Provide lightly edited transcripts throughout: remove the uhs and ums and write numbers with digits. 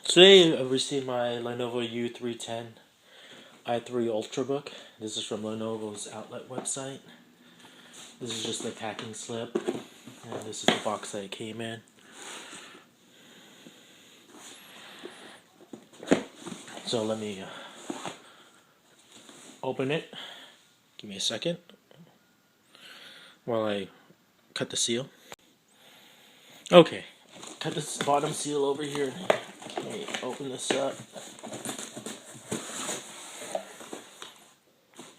Today I received my Lenovo U310 i3 Ultrabook. This is from Lenovo's outlet website. This is just the packing slip, and this is the box that it came in. So let me open it. Give me a second while I cut the seal. Okay, cut this bottom seal over here. Okay, open this up.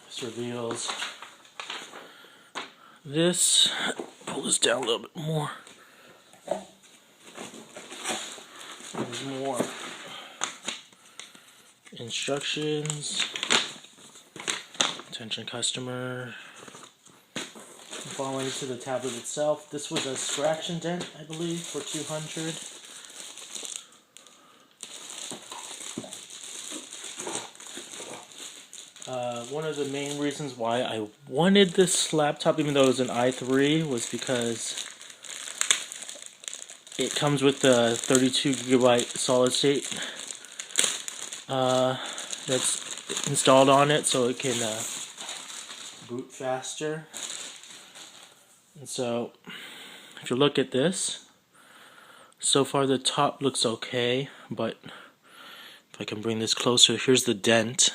This reveals this. Pull this down a little bit more. There's more instructions. Attention customer. Following to the tablet itself. This was a scratch and dent, I believe, for 200. One of the main reasons why I wanted this laptop, even though it was an i3, was because it comes with a 32GB solid state that's installed on it, so it can boot faster. And so, if you look at this, so far the top looks okay, but if I can bring this closer, here's the dent.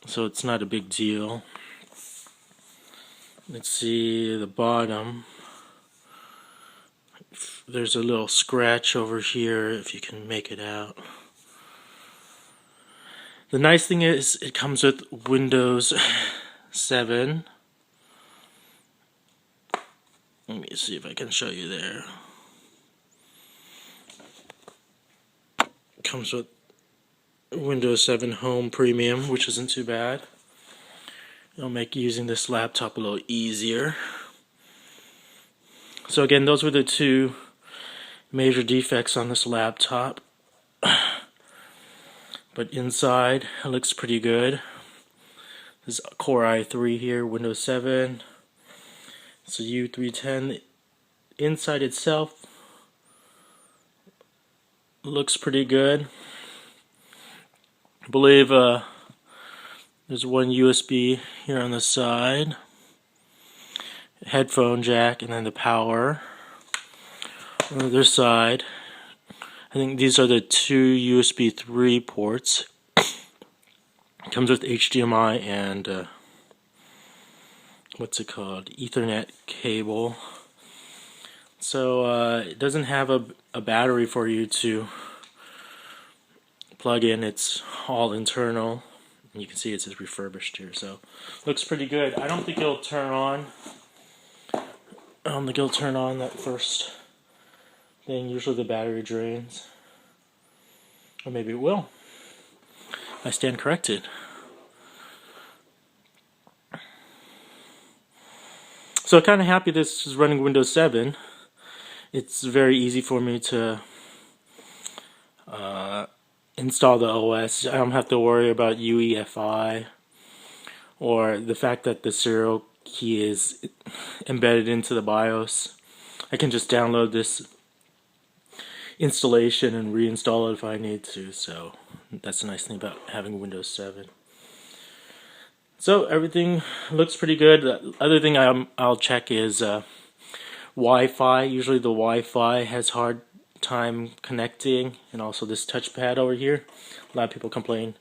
So it's not a big deal. Let's see the bottom. There's a little scratch over here, if you can make it out. The nice thing is it comes with Windows 7. Let me see if I can show you there. It comes with Windows 7 Home Premium, which isn't too bad. It'll make using this laptop a little easier. So again, those were the two major defects on this laptop. But inside, it looks pretty good. This is Core i3 here, Windows 7. It's a U310. Inside itself looks pretty good. I believe there's one USB here on the side, headphone jack, and then the power. On the other side, I think these are the two USB 3 ports. It comes with HDMI and what's it called? Ethernet cable. So it doesn't have a battery for you to plug in. It's all internal. And you can see it says refurbished here, so looks pretty good. I don't think it'll turn on. I don't think it'll turn on that first thing. Usually the battery drains. Or maybe it will. I stand corrected. So kind of happy this is running Windows 7. It's very easy for me to install the OS. I don't have to worry about UEFI or the fact that the serial key is embedded into the BIOS. I can just download this installation and reinstall it if I need to, so that's the nice thing about having Windows 7. So everything looks pretty good. The other thing I'll check is Wi-Fi. Usually the Wi-Fi has hard time connecting, and also this touchpad over here. A lot of people complain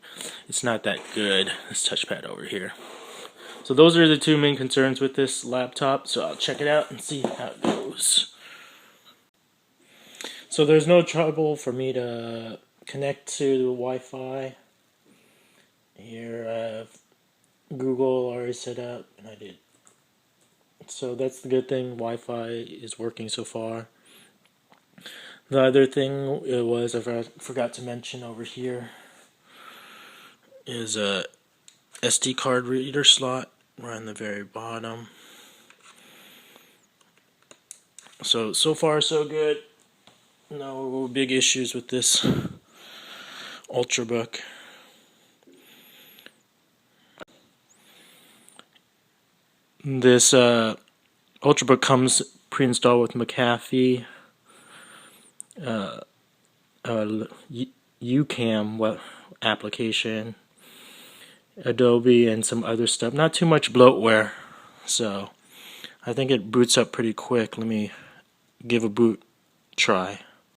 it's not that good, this touchpad over here. So those are the two main concerns with this laptop, so I'll check it out and see how it goes. So there's no trouble for me to connect to the Wi-Fi. Here Google already set up, and I did. So that's the good thing, Wi-Fi is working so far. The other thing was, I forgot to mention over here, is a SD card reader slot right on the very bottom. So far so good. No big issues with this Ultrabook. This Ultrabook comes pre-installed with McAfee. UCam application, Adobe, and some other stuff. Not too much bloatware, so I think it boots up pretty quick. Let me give a boot try.